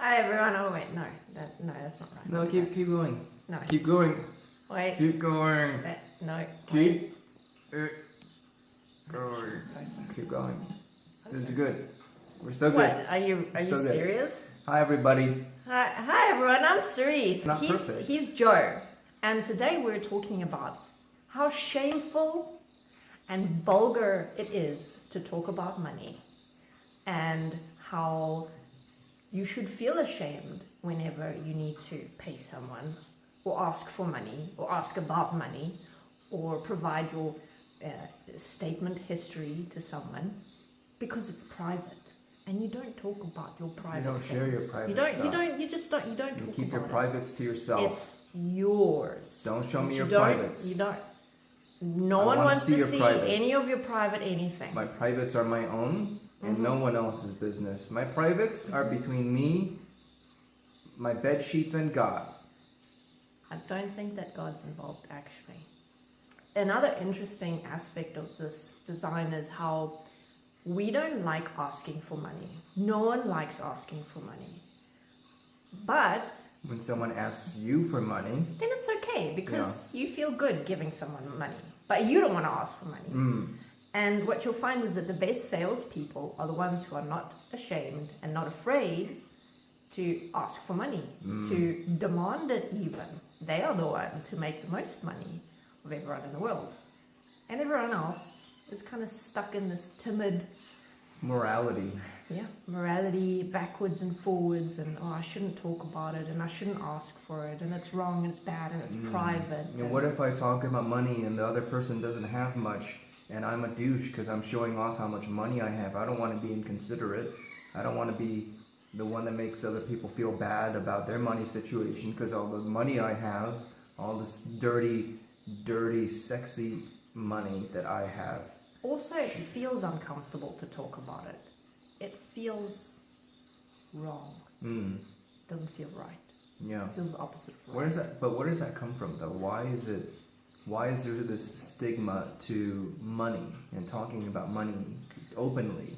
Hi everyone. Oh wait, no, that's not right. No, keep going. No. Keep going. Wait. Keep going. No. Keep it going. Closer. Keep going. This is good. We're still good. What? Are you Still good. serious? Hi everybody. Hi everyone. I'm Cerise. Not perfect. He's Joe, and today we're talking about how shameful and vulgar it is to talk about money, and how you should feel ashamed whenever you need to pay someone or ask for money or ask about money or provide your statement history to someone, because it's private and you don't talk about your private You don't things. share your private You don't stuff. you just don't You talk keep your about privates to it. yourself. It's yours. Don't show me You your don't- privates. You don't. No I one wanna wants see to your see privates. any of your private anything. My privates are my own and no one else's business. My privates are between me, my bed sheets, and God. I don't think that God's involved, actually. Another interesting aspect of this design is how we don't like asking for money. No one likes asking for money. But When someone asks you for money, then it's okay, because you feel good giving someone money. But you don't want to ask for money. And what you'll find is that the best salespeople are the ones who are not ashamed and not afraid to ask for money, to demand it even. They are the ones who make the most money of everyone in the world. And everyone else is kind of stuck in this timid morality, backwards and forwards, and I shouldn't talk about it, and I shouldn't ask for it, and it's wrong, and it's bad, and it's private. And what if I talk about money and the other person doesn't have much, and I'm a douche because I'm showing off how much money I have? I don't want to be inconsiderate. I don't want to be the one that makes other people feel bad about their money situation, because all the money I have, all this dirty, sexy money that I have. Also, it feels uncomfortable to talk about it. It feels wrong. It doesn't feel right. Yeah. It feels the opposite of right. Where does that come from though? Why is there this stigma to money and talking about money openly?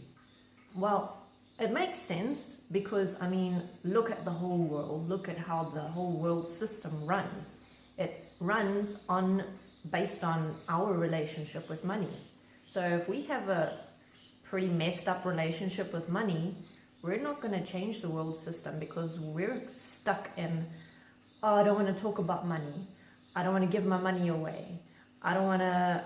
Well, it makes sense because, I mean, look at the whole world. Look at how the whole world system runs. It runs based on our relationship with money. So if we have a pretty messed up relationship with money, we're not going to change the world system, because we're stuck in, I don't want to talk about money. I don't want to give my money away. I don't want to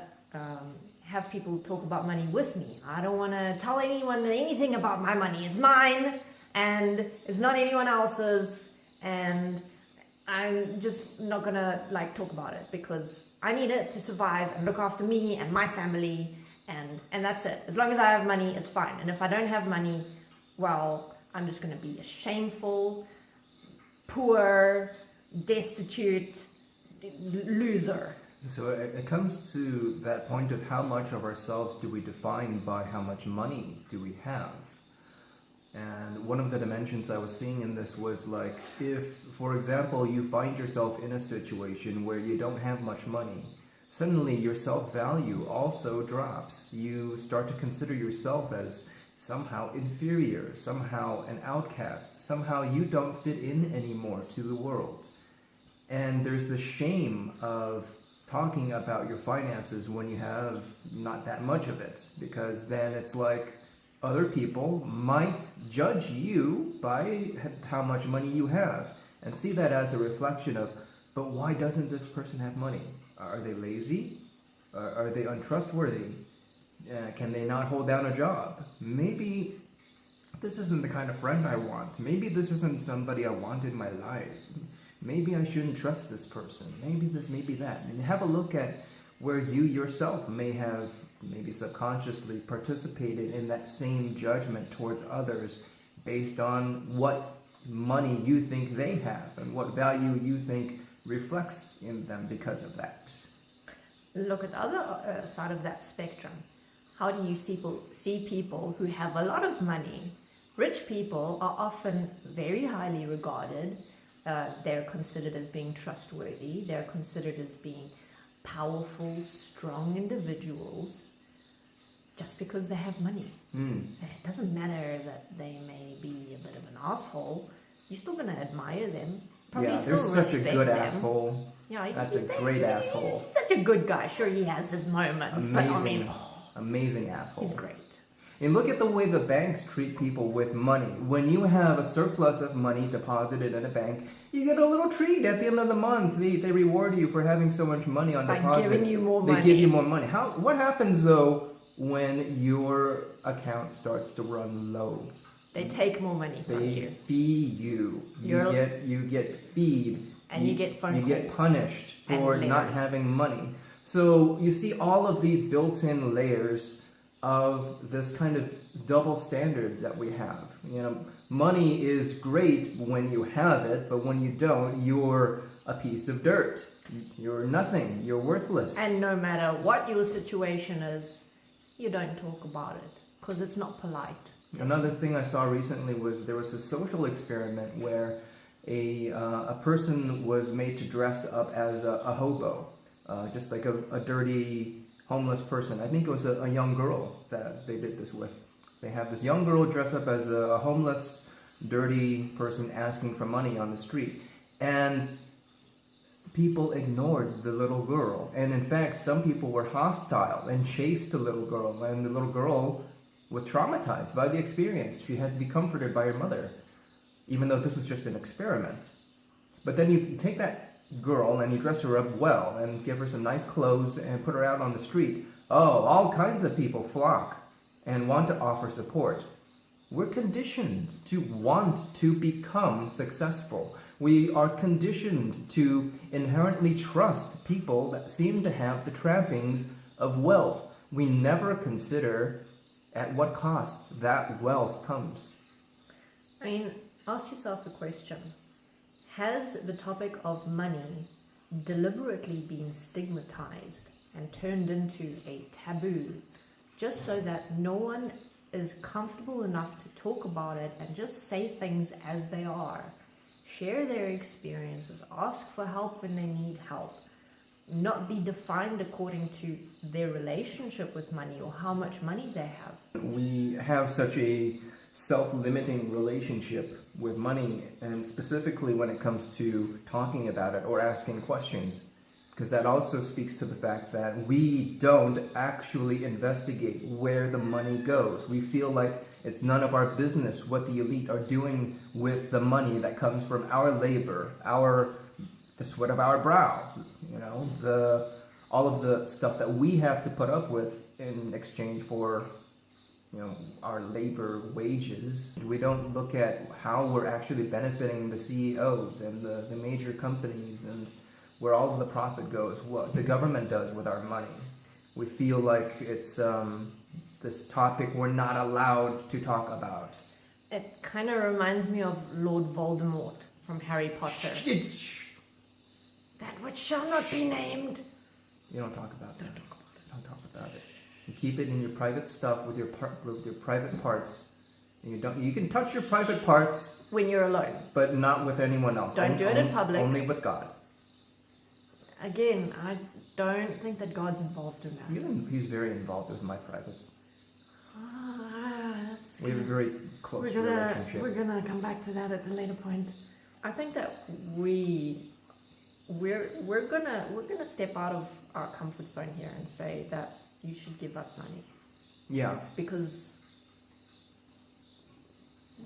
have people talk about money with me. I don't want to tell anyone anything about my money. It's mine, and it's not anyone else's, and I'm just not going to talk about it, because I need it to survive and look after me and my family. And that's it. As long as I have money, it's fine. And if I don't have money, well, I'm just going to be a shameful, poor, destitute loser. So it comes to that point of how much of ourselves do we define by how much money do we have. And one of the dimensions I was seeing in this was like, if, for example, you find yourself in a situation where you don't have much money, suddenly your self-value also drops. You start to consider yourself as somehow inferior, somehow an outcast, somehow you don't fit in anymore to the world. And there's the shame of talking about your finances when you have not that much of it, because then it's like other people might judge you by how much money you have and see that as a reflection of, but why doesn't this person have money? Are they lazy? Are they untrustworthy? Can they not hold down a job? Maybe this isn't the kind of friend I want. Maybe this isn't somebody I want in my life. Maybe I shouldn't trust this person. Maybe this, maybe that. And have a look at where you yourself may have maybe subconsciously participated in that same judgment towards others based on what money you think they have and what value you think reflects in them because of that. Look at the other side of that spectrum. How do you see people who have a lot of money? Rich people are often very highly regarded. They're considered as being trustworthy. They're considered as being powerful, strong individuals just because they have money. It doesn't matter that they may be a bit of an asshole. you're still going to admire them. Probably Yeah, still there's such a respect good them. asshole. Yeah, That's a great asshole. He's such a good guy. Sure, he has his moments, but I mean, Amazing asshole. he's great. And look at the way the banks treat people with money. When you have a surplus of money deposited in a bank, you get a little treat at the end of the month. They reward you for having so much money on deposit. By giving you more money. They give you more money. What happens though when your account starts to run low? They take more money from you. They fee you. You get feed. And you get phone You get calls punished for and not letters. having money. So you see all of these built-in layers of this kind of double standard that we have. You know, money is great when you have it, but when you don't, you're a piece of dirt. You're nothing. You're worthless. And no matter what your situation is, you don't talk about it because it's not polite. Another thing I saw recently was there was a social experiment where a person was made to dress up as a hobo, just like a dirty homeless person. I think it was a young girl that they did this with. They have this young girl dress up as a homeless, dirty person asking for money on the street. And people ignored the little girl. And in fact, some people were hostile and chased the little girl. And the little girl was traumatized by the experience. She had to be comforted by her mother, even though this was just an experiment. But then you take that girl and you dress her up well and give her some nice clothes and put her out on the street. Oh, all kinds of people flock and want to offer support. We're conditioned to want to become successful. We are conditioned to inherently trust people that seem to have the trappings of wealth. We never consider at what cost that wealth comes. I mean, ask yourself the question, has the topic of money deliberately been stigmatized and turned into a taboo just so that no one is comfortable enough to talk about it and just say things as they are, share their experiences, ask for help when they need help, not be defined according to their relationship with money or how much money they have? We have such a self-limiting relationship with money, and specifically when it comes to talking about it or asking questions, because that also speaks to the fact that we don't actually investigate where the money goes. We feel like it's none of our business what the elite are doing with the money that comes from our labor, the sweat of our brow, you know, all of the stuff that we have to put up with in exchange for, you know, our labor wages. We don't look at how we're actually benefiting the CEOs and the major companies and where all of the profit goes, what the government does with our money. We feel like it's this topic we're not allowed to talk about. It kind of reminds me of Lord Voldemort from Harry Potter. That which shall not be named. You don't talk about that. Don't talk about it. You keep it in your private stuff with your private parts. You can touch your private parts when you're alone, but not with anyone else. Don't do it in public. Only with God. Again, I don't think that God's involved in that. He's very involved with my privates. We have a Gonna, very close relationship. We're gonna come back to that at a later point. I think that we're gonna step out of our comfort zone here and say that you should give us money. Yeah. Because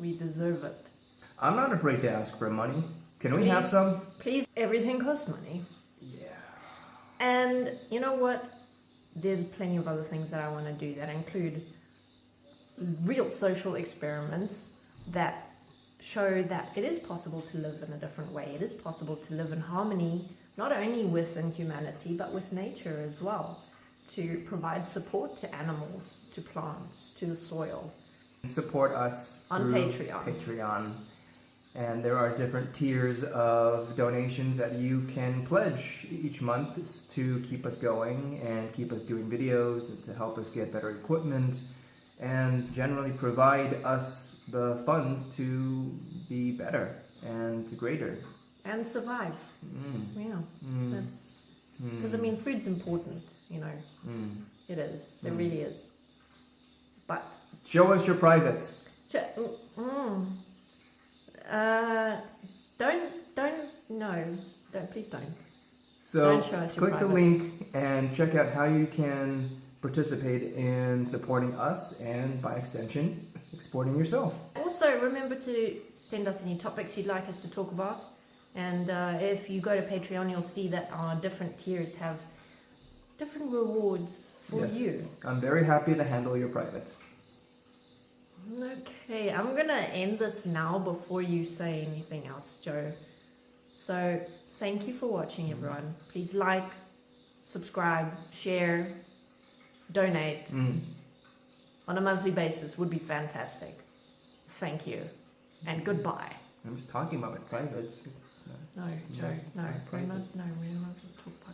we deserve it. I'm not afraid to ask for money. Can we have some? Please, everything costs money. Yeah. And you know what? There's plenty of other things that I want to do that include real social experiments that show that it is possible to live in a different way. It is possible to live in harmony, not only within humanity, but with nature as well, to provide support to animals, to plants, to the soil. Support us on through Patreon. And there are different tiers of donations that you can pledge each month to keep us going and keep us doing videos, and to help us get better equipment, and generally provide us the funds to be better and greater. And survive. Yeah. That's because I mean, food's important, you know. It is. It really is. But show us your privates. please don't. So Don't show us your click the privates. link and check out how you can participate in supporting us and by extension, exporting yourself. Also, remember to send us any topics you'd like us to talk about. And if you go to Patreon, you'll see that our different tiers have different rewards for Yes. you. I'm very happy to handle your privates. Okay, I'm going to end this now before you say anything else, Joe. So, thank you for watching, everyone. Please like, subscribe, share, donate on a monthly basis would be fantastic. Thank you, and goodbye. I'm just talking about my privates. No, Joe, no, it's not we're private. not talking about